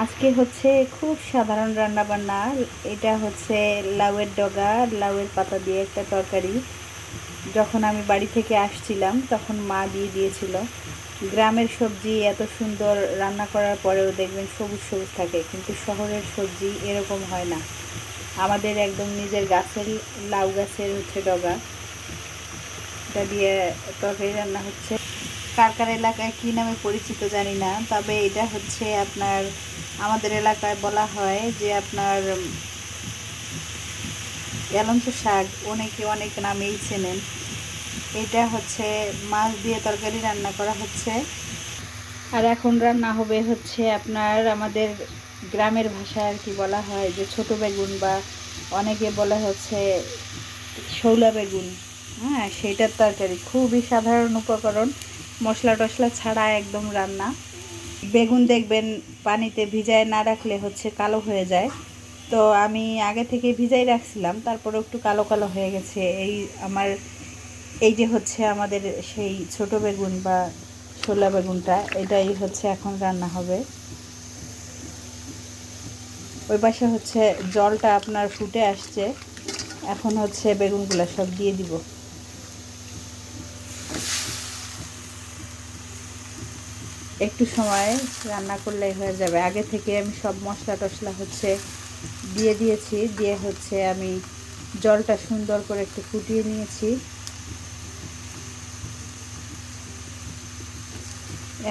আজকে হচ্ছে খুব সাধারণ রান্না বান্না। এটা হচ্ছে লাউয়ের ডগা, লাউয়ের পাতা দিয়ে একটা তরকারি। যখন আমি বাড়ি থেকে আসছিলাম তখন মা দিয়ে দিয়েছিল। গ্রামের সবজি এত সুন্দর রান্না করার পরেও দেখবেন সবুজ সবুজ থাকে, কিন্তু শহরের সবজি এরকম হয় না। আমাদের একদম নিজের গাছের লাউ গাছের হচ্ছে ডগা, এটা দিয়ে তরকারি রান্না হচ্ছে। কার কার এলাকায় কী নামে পরিচিত জানি না, তবে এটা হচ্ছে আপনার আমাদের এলাকায় বলা হয় যে আপনার এলঞ্চ শাক, অনেকে অনেক নামেই চেনেন। এটা হচ্ছে মাছ দিয়ে তরকারি রান্না করা হচ্ছে। আর এখন রান্না হবে হচ্ছে আপনার আমাদের গ্রামের ভাষায় আর কি বলা হয় যে ছোট বেগুন, বা অনেকে বলা হচ্ছে শৌলা বেগুন। হ্যাঁ, সেইটার তরকারি খুবই সাধারণ উপকরণ, মশলা টশলা ছাড়া একদম রান্না। বেগুন দেখবেন পানিতে ভিজায় না রাখলে হচ্ছে কালো হয়ে যায়। তো আমি আগে থেকে ভিজাই রাখছিলাম, তারপরে একটু কালো কালো হয়ে গেছে। আমার এই যে হচ্ছে আমাদের সেই ছোট বেগুন বা শোলা বেগুনটা, এটাই হচ্ছে এখন রান্না হবে। ওই পাশে হচ্ছে জলটা আপনার ফুটে আসছে, এখন হচ্ছে বেগুনগুলো সব দিয়ে দিব। একটু সময় রান্না করলেই হয়ে যাবে। আগে থেকে আমি সব মশলা টশলা হচ্ছে দিয়ে দিয়েছি, দিয়ে হচ্ছে আমি জলটা সুন্দর করে একটু ফুটিয়ে নিয়েছি।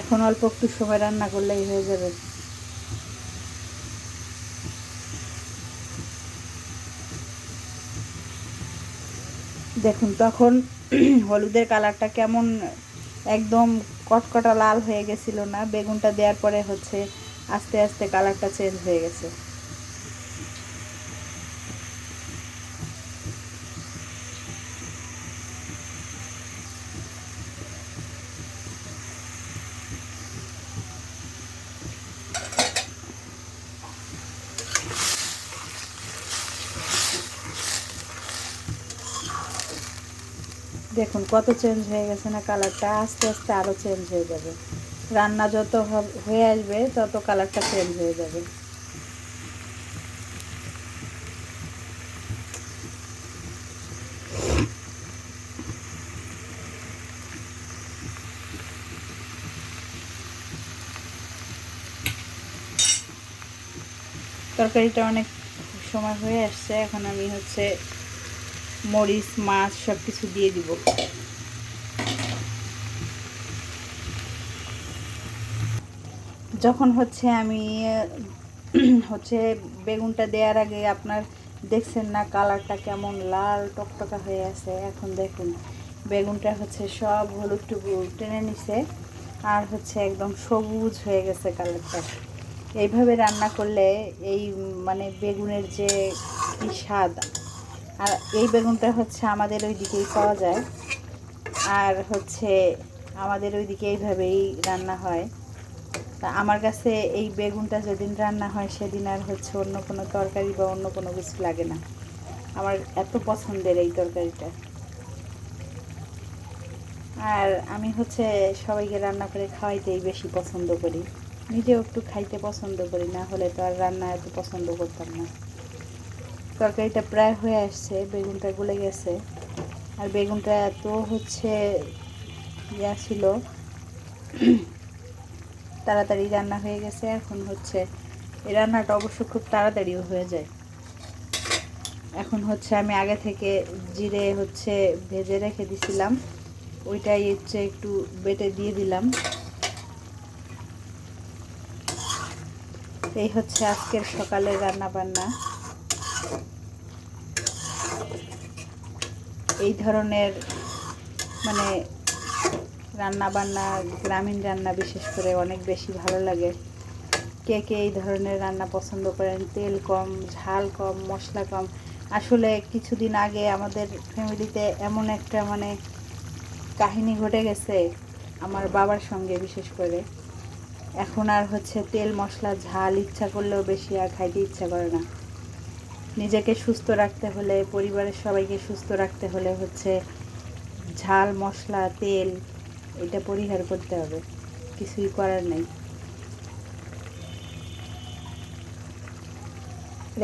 এখন অল্প একটু সময় রান্না করলেই হয়ে যাবে। দেখুন তখন হলুদের কালারটা কেমন, একদম কটকটা লাল হয়ে গেছিল না? বেগুনটা দেওয়ার পরে হচ্ছে আস্তে আস্তে কালারটা চেঞ্জ হয়ে গেছে। দেখুন কত চেঞ্জ হয়ে গেছে না কালারটা? আস্তে আস্তে আরও চেঞ্জ হয়ে যাবে। রান্না যত হয়ে আসবে তত কালারটা চেঞ্জ হয়ে যাবে। তরকারিটা অনেক সময় হয়ে আসছে, এখন আমি হচ্ছে মরিচ, মাছ সব কিছু দিয়ে দিব। যখন হচ্ছে আমি হচ্ছে বেগুনটা দেওয়ার আগে আপনার দেখছেন না কালারটা কেমন লাল টকটকা হয়ে আছে? এখন দেখুন বেগুনটা হচ্ছে সব হলুদটুকু টেনে নিছে, আর হচ্ছে একদম সবুজ হয়ে গেছে কালারটা। এইভাবে রান্না করলে এই মানে বেগুনের যে কি স্বাদ! আর এই বেগুনটা হচ্ছে আমাদের ওই দিকেই পাওয়া যায়, আর হচ্ছে আমাদের ওইদিকে এইভাবেই রান্না হয়। তা আমার কাছে এই বেগুনটা যেদিন রান্না হয় সেদিন আর হচ্ছে অন্য কোনো তরকারি বা অন্য কোনো কিছু লাগে না। আমার এত পছন্দের এই তরকারিটা। আর আমি হচ্ছে সবাইকে রান্না করে খাওয়াইতেই বেশি পছন্দ করি, নিজেও একটু খাইতে পছন্দ করি, না হলে তো আর রান্না এত পছন্দ করতাম না। তরকারিটা প্রায় হয়ে আসছে, বেগুনটা গলে গেছে। আর বেগুনটা এত হচ্ছে ইয়া ছিল, তাড়াতাড়ি রান্না হয়ে গেছে। এখন হচ্ছে এই রান্নাটা অবশ্য খুব তাড়াতাড়িও হয়ে যায়। এখন হচ্ছে আমি আগে থেকে জিরে হচ্ছে ভেজে রেখে দিছিলাম, ওইটাই হচ্ছে একটু বেটে দিয়ে দিলাম। এই হচ্ছে আজকের সকালের রান্না বান্না। এই ধরনের মানে রান্না বান্না, গ্রামীণ রান্না বিশেষ করে অনেক বেশি ভালো লাগে। কে কে এই ধরনের রান্না পছন্দ করেন? তেল কম, ঝাল কম, মশলা কম। আসলে কিছুদিন আগে আমাদের ফ্যামিলিতে এমন একটা মানে কাহিনী ঘটে গেছে আমার বাবার সঙ্গে বিশেষ করে। এখন আর হচ্ছে তেল মশলা ঝাল ইচ্ছা করলেও বেশি আর খাইতে ইচ্ছা করে না। নিজেকে সুস্থ রাখতে হলে, পরিবারের সবাইকে সুস্থ রাখতে হলে হচ্ছে ঝাল মশলা তেল এটা পরিহার করতে হবে, কিছুই করার নেই।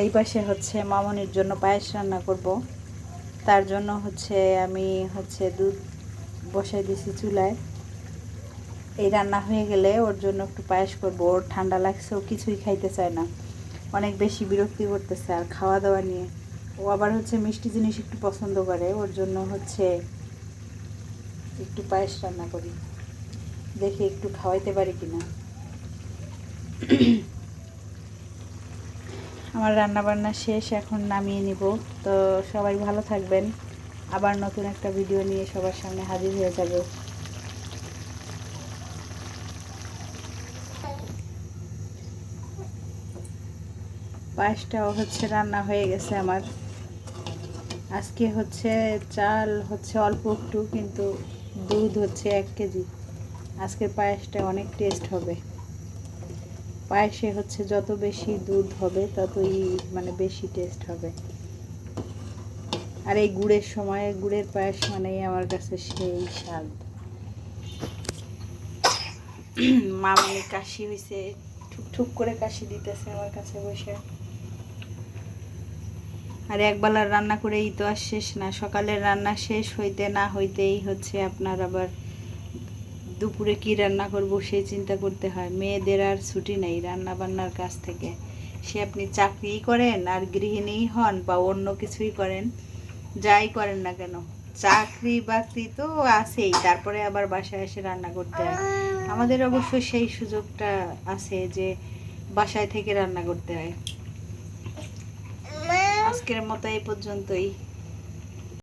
এই পাশে হচ্ছে মামনির জন্য পায়েস রান্না করব। তার জন্য হচ্ছে আমি দুধ বসাই দিয়েছি চুলায়। এই রান্না হয়ে গেলে ওর জন্য একটু পায়েস করব। ওর ঠান্ডা লাগছে, ও কিছুই খাইতে চায় না, অনেক বেশি বিরক্তি করতেছে আর খাওয়া দাওয়া নিয়ে। ও আবার মিষ্টি জিনিস একটু পছন্দ করে, ওর জন্য একটু পায়েস রান্না করি, দেখি একটু খাওয়াইতে পারি কিনা। আমার রান্না বান্না শেষ, এখন নামিয়ে নিব। তো সবাই ভালো থাকবেন, আবার নতুন একটা ভিডিও নিয়ে সবার সামনে হাজির হয়ে যাব। পায়েসটাও রান্না হয়ে গেছে আমার। আজকে চাল অল্প একটু, কিন্তু দুধ 1 কেজি। আজকের পায়েসটা অনেক টেস্ট হবে। পায়েসে যত বেশি দুধ হবে ততই বেশি টেস্ট হবে। আর এই গুড়ের সময় গুড়ের পায়েস মানেই আমার কাছে সেই স্বাদ। মামনি কাশি হয়েছে, ঠুক করে কাশি দিতেছে আমার কাছে বসে। আর একবেলার রান্না করেই তো আর শেষ না, সকালের রান্না শেষ হইতে না হইতেই আপনার আবার দুপুরে কি রান্না করব সেই চিন্তা করতে হয়। মেয়েদের আর ছুটি নেই রান্না বান্নার কাছ থেকে। সে আপনি চাকরিই করেন আর গৃহিণী হন বা অন্য কিছুই করেন, যাই করেন না কেন, চাকরি বাকরি তো আছেই, তারপরে আবার বাসায় এসে রান্না করতে হয়। আমাদের অবশ্য সেই সুযোগটা আছে যে বাসায় থেকে রান্না করতে হয়। আজকের মতো এই পর্যন্তই।